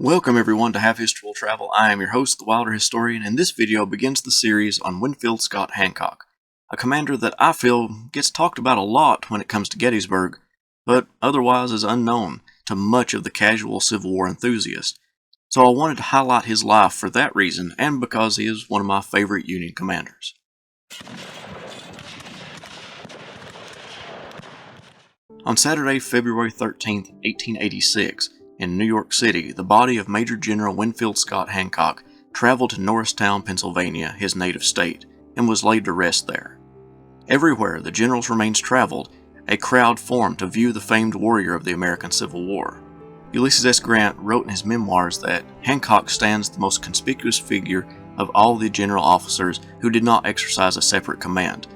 Welcome everyone to Have History Will Travel. I am your host, the Wilder Historian, and this video begins the series on Winfield Scott Hancock, a commander that I feel gets talked about a lot when it comes to Gettysburg, but otherwise is unknown to much of the casual Civil War enthusiast. So I wanted to highlight his life for that reason, and because he is one of my favorite Union commanders. On Saturday, February 13, 1886, in New York City, the body of Major General Winfield Scott Hancock traveled to Norristown, Pennsylvania, his native state, and was laid to rest there. Everywhere the general's remains traveled, a crowd formed to view the famed warrior of the American Civil War. Ulysses S. Grant wrote in his memoirs that Hancock stands the most conspicuous figure of all the general officers who did not exercise a separate command.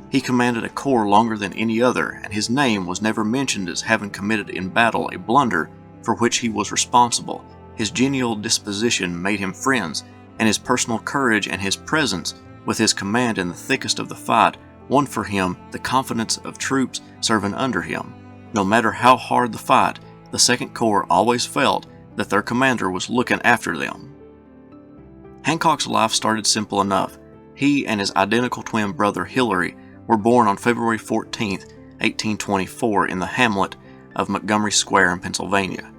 He commanded a corps longer than any other, and his name was never mentioned as having committed in battle a blunder for which he was responsible. His genial disposition made him friends, and his personal courage and his presence with his command in the thickest of the fight won for him the confidence of troops serving under him. No matter how hard the fight, the Second Corps always felt that their commander was looking after them. Hancock's life started simple enough. He and his identical twin brother Hilary were born on February 14, 1824 in the hamlet of Montgomery Square in Pennsylvania.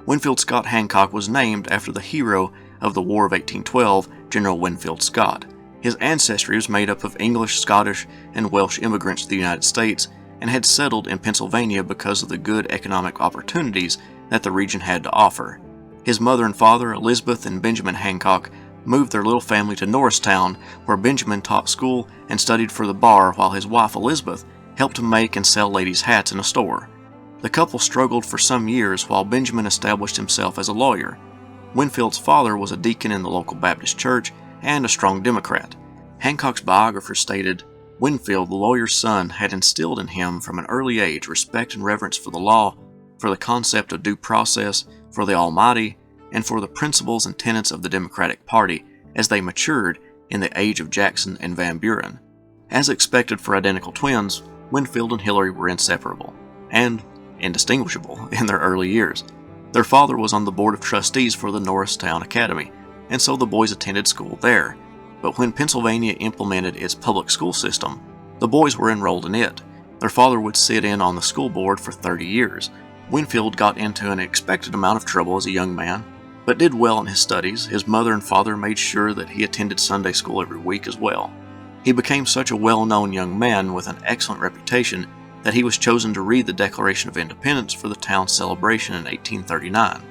Winfield Scott Hancock was named after the hero of the War of 1812, General Winfield Scott. His ancestry was made up of English, Scottish, and Welsh immigrants to the United States and had settled in Pennsylvania because of the good economic opportunities that the region had to offer. His mother and father, Elizabeth and Benjamin Hancock, moved their little family to Norristown, where Benjamin taught school and studied for the bar while his wife Elizabeth helped to make and sell ladies' hats in a store. The couple struggled for some years while Benjamin established himself as a lawyer. Winfield's father was a deacon in the local Baptist church and a strong Democrat. Hancock's biographer stated, "Winfield, the lawyer's son, had instilled in him from an early age respect and reverence for the law, for the concept of due process, for the Almighty, and for the principles and tenets of the Democratic Party as they matured in the age of Jackson and Van Buren." As expected for identical twins, Winfield and Hilary were inseparable, and indistinguishable in their early years. Their father was on the board of trustees for the Norristown Academy, and so the boys attended school there. But when Pennsylvania implemented its public school system, the boys were enrolled in it. Their father would sit in on the school board for 30 years. Winfield got into an expected amount of trouble as a young man, but did well in his studies. His mother and father made sure that he attended Sunday school every week as well. He became such a well-known young man with an excellent reputation that he was chosen to read the Declaration of Independence for the town's celebration in 1839.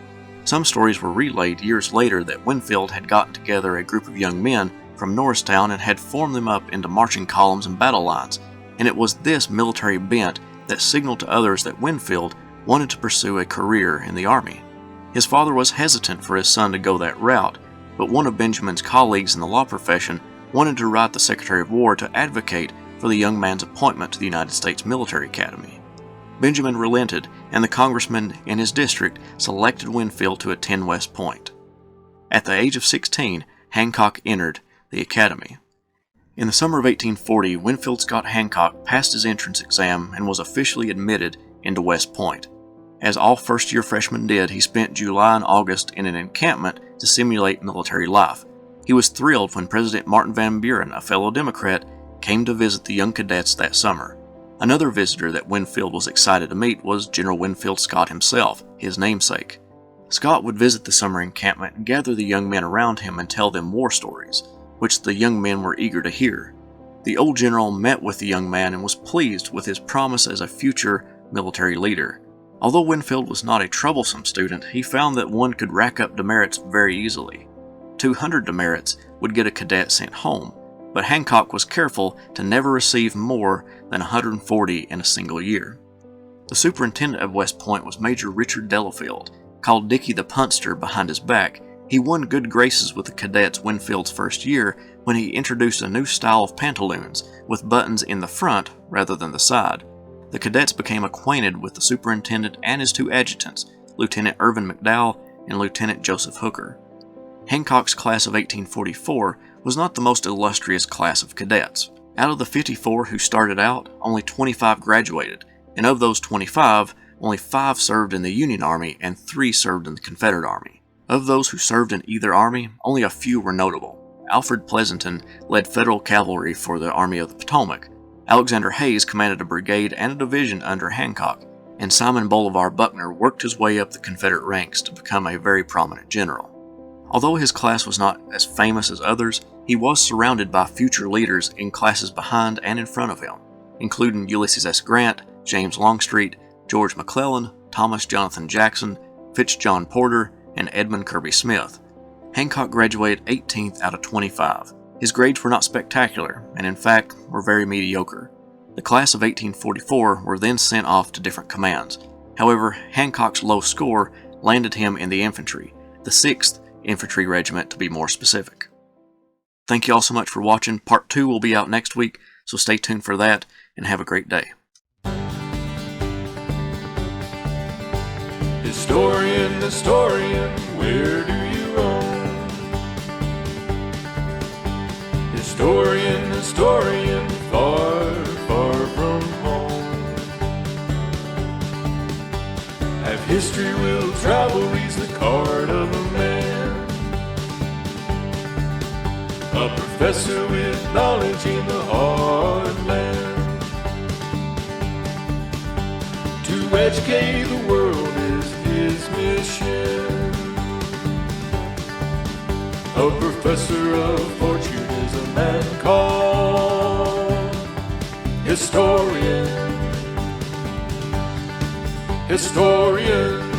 Some stories were relayed years later that Winfield had gotten together a group of young men from Norristown and had formed them up into marching columns and battle lines, and it was this military bent that signaled to others that Winfield wanted to pursue a career in the Army. His father was hesitant for his son to go that route, but one of Benjamin's colleagues in the law profession wanted to write the Secretary of War to advocate for the young man's appointment to the United States Military Academy. Benjamin relented, and the congressman in his district selected Winfield to attend West Point. At the age of 16, Hancock entered the academy. In the summer of 1840, Winfield Scott Hancock passed his entrance exam and was officially admitted into West Point. As all first-year freshmen did, he spent July and August in an encampment to simulate military life. He was thrilled when President Martin Van Buren, a fellow Democrat, came to visit the young cadets that summer. Another visitor that Winfield was excited to meet was General Winfield Scott himself, his namesake. Scott would visit the summer encampment and gather the young men around him and tell them war stories, which the young men were eager to hear. The old general met with the young man and was pleased with his promise as a future military leader. Although Winfield was not a troublesome student, he found that one could rack up demerits very easily. 200 demerits would get a cadet sent home, but Hancock was careful to never receive more than 140 in a single year. The superintendent of West Point was Major Richard Delafield. Called Dickie the Punster behind his back, he won good graces with the cadets Winfield's first year when he introduced a new style of pantaloons with buttons in the front rather than the side. The cadets became acquainted with the superintendent and his two adjutants, Lieutenant Irvin McDowell and Lieutenant Joseph Hooker. Hancock's class of 1844 was not the most illustrious class of cadets. Out of the 54 who started out, only 25 graduated, and of those 25, only 5 served in the Union Army and 3 served in the Confederate Army. Of those who served in either army, only a few were notable. Alfred Pleasonton led Federal cavalry for the Army of the Potomac. Alexander Hayes commanded a brigade and a division under Hancock, and Simon Bolivar Buckner worked his way up the Confederate ranks to become a very prominent general. Although his class was not as famous as others, he was surrounded by future leaders in classes behind and in front of him, including Ulysses S. Grant, James Longstreet, George McClellan, Thomas Jonathan Jackson, Fitz John Porter, and Edmund Kirby Smith. Hancock graduated 18th out of 25. His grades were not spectacular, and in fact were very mediocre. The class of 1844 were then sent off to different commands. However, Hancock's low score landed him in the infantry, the 6th Infantry Regiment to be more specific. Thank you all so much for watching. Part 2 will be out next week, so stay tuned for that, and have a great day. Historian, historian, where do you roam? Historian, historian, far, far from home. Have history will travel reads the card of a man, a professor with knowledge in the hard land. To educate the world is his mission. A professor of fortune is a man called historian. Historian.